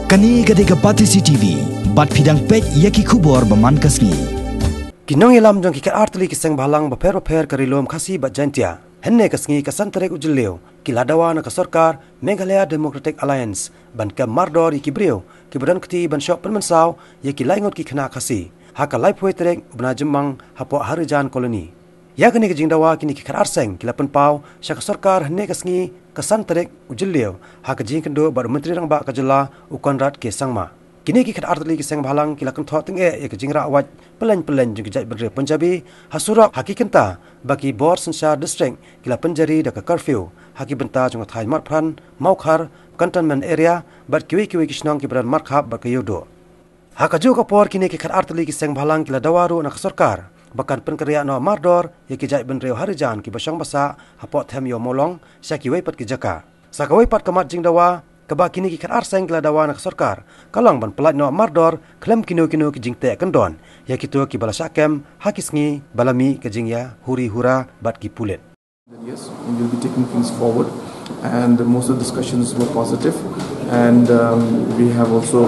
Kani gadega Pati CCTV, bat pidang pej yaki kubor baman kasni. Kinong ilam jong kikat artli kiseng balang baper karilom khasi bat jantia. Henne kasngi kasan terek ujileo. Kiladawa na kasorkar Meghalaya Democratic Alliance ban ke mardor yaki brio. Kibadan keti ban syok penmensau yaki laingot ki kena khasi. Haka lai puai terek ubna jemang hapo harijan koloni. Ya kini kejing dawa kini kikat arseng kila penpau syak kasorkar henne kasngi kasan terek ujileo. Haka jing kendo baru menteri rang bak kajela ukon rat ke sangma. Kini kikat artli kiseng balang kila kentho tenge ya kejing ra awaj pelen jeng kejai berdre Punjabi hasurak haki kenta bagi bor sensar district kila penjari dak curfew haki benta jong thai marpran maukhar cantonment area bat kiwi kisnong kibran markhab bat kayodo haka jo kapor kini kikat artli kiseng balang kila dawaru nak sarkar bakan penkerja no mardor ya kejai berdre harijan ki basang basa hapot them yo molong syakiwai pat kijaka sakawai pat kamat jing dawa keba kini kikat arseng kila dawa nak sarkar kalang ban pelat no mardor klem kino ki jing te kendon ya kitu ki bala sakem hakisngi balami ke jing ya huri hura bat ki pulet. Yes, we will be taking things forward and most of the discussions were positive and we have also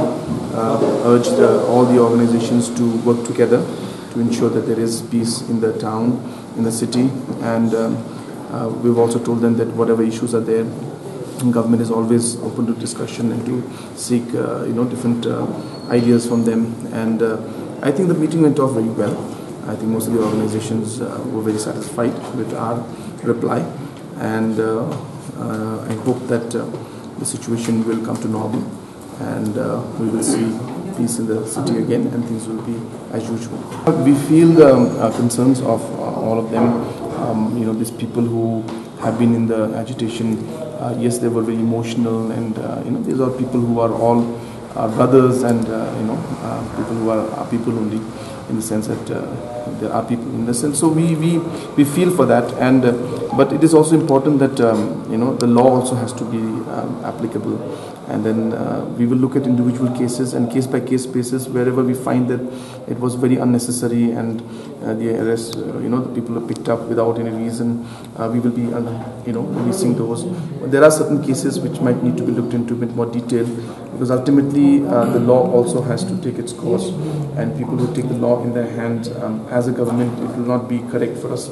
urged all the organizations to work together to ensure that there is peace in the town, in the city, and we've also told them that whatever issues are there, government is always open to discussion and to seek different ideas from them, and I think the meeting went off very well. I think most of the organizations were very satisfied with our reply, and I hope that the situation will come to normal and we will see peace in the city again and things will be as usual. We feel the concerns of all of them. These people who have been in the agitation, yes, they were very emotional, and these are people who are all our brothers, and people who are our people only, in the sense that there are people in the sense. So we feel for that, and but it is also important that the law also has to be applicable, and then we will look at individual cases and case by case basis wherever we find that it was very unnecessary and the arrest, the people are picked up without any reason. We will be releasing those. There are certain cases which might need to be looked into a bit more detail, because ultimately the law also has to take its course, and people who take the law in their hands, as a government, it will not be correct for us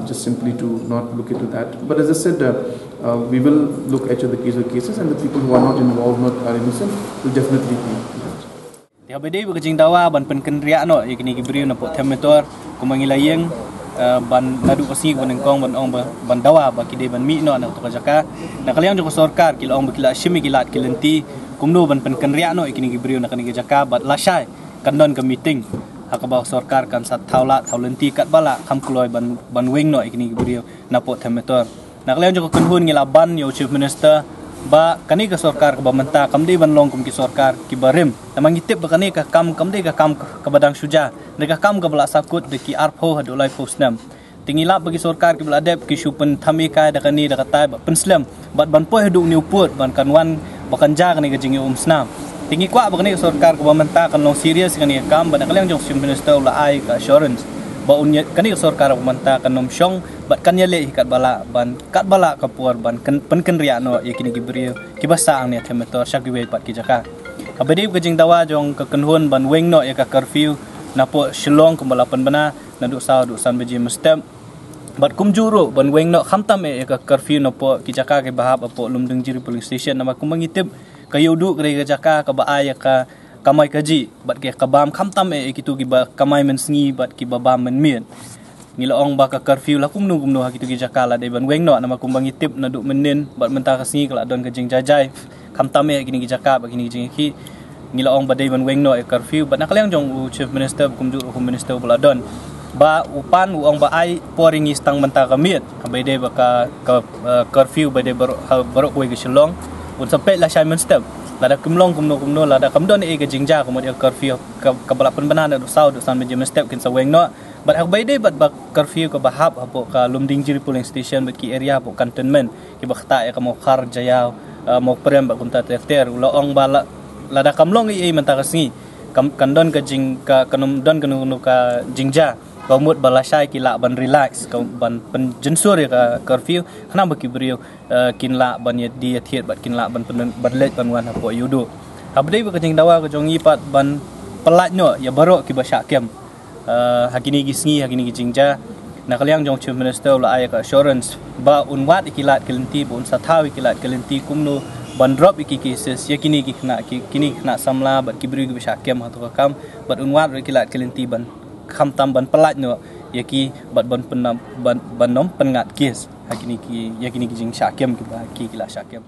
just simply to not look into that. But as I said, we will look at the cases, and the people who are not involved, not are innocent, will definitely be. Dia bedi berkecing dawa ban penkenria no yakni gibriu na pot temetor kumangilayeng ban nadu kasih ban engkong ban ong ban dawa baki de ban mi no na to jaka na kaliang joko sarkar kila ong bakila shimi kilat kilenti kumno ban penkenria no yakni gibriu na kani jaka bat lasai kandon ke meeting hakaba sarkar kan sat thaula thaulenti kat bala kham kloi ban wing no yakni gibriu na pot temetor na kaliang joko kunhun ngila ban yo chief minister ba kani ka sarkar ka bamanta kamdi ban long kum ki sarkar ki barim tamang itip ba kani ka kam kamdi ka kam ka badang suja de ka kam ka bala sakut de ki arpho hadulai posnam tingila bagi sarkar ki beladep ki syupen thami kai da kani da katai ba penslam bat ban poh du ni uput ban kanwan bakanja kani ka jingi snam tingi kwa ba kani sarkar ka bamanta kan long serious kani kam ba kaliang jong chief minister la ai ka assurance ba unya kani sarkar ka bamanta kan nom syong bat kan yale kat bala ban kat bala kapur ban penkenria no yakini gibriu kibasa ang ne temetor syakiwe pat kijaka kabedi kejing dawa jong ka kenhun ban wing no ya ka curfew na po shillong kumbala penbana na du sa du san beji mestem bat kumjuru ban wing no khamtam ya ka curfew no po kijaka ke bahab apo lumdeng jiri police station nama kumangitip kayudu ke kijaka ka ba ya ka kamai kaji bat ke kabam khamtam kitu gi ba kamai mensngi bat ki babam menmien ngila ong baka curfew la kumnu hakitu gi jakala de ban weng no nama kumbang itip na du menin bat menta kasni kala don kejing jajai khamtame gini gi jaka bagini jing ki ngila ong badai ban weng no curfew bat nakaliang jong chief minister kumju home minister bula don ba upan uong ba ai poringi stang menta kamiet abede baka curfew bade baru koi gi shilong un sampai la Simon step lada kumlong kumno lada kamdon e kejing ja kemudian curfew ka balapan banana du sau du san meje step kin sa weng no but akbaide but bak curfew ka bahab apo ka lumding jiri polling station bat ki area apo cantonment ki bakta ka mo khar jaya mo prem ba kunta ter uloong bala lada kamlong i menta kasngi kandon ka jing ka kanum don kanu ka jingja Kamut balasai kila ban relax ban penjensur ya ka curfew khana baki brio kinla ban dia thiet bat kinla ban let ban wan hapo yudo Habdai berkecing dawa ke jong ipat ban pelat no ya barok ki basyakem. Hakini gisngi hakini gijingja. Nak kaliang jong chief minister la ayah assurance ba unwat ikilat kelenti bu unsatawi ikilat kelenti kumno ban drop iki cases yakini kini kena samla bat kibri ki basyakem atau kam bat unwat ikilat kelenti ban kham tam ban pelat no yaki bat ban penam ban nom pengat kes yakini gijing syakem ki ba ki kilat syakem.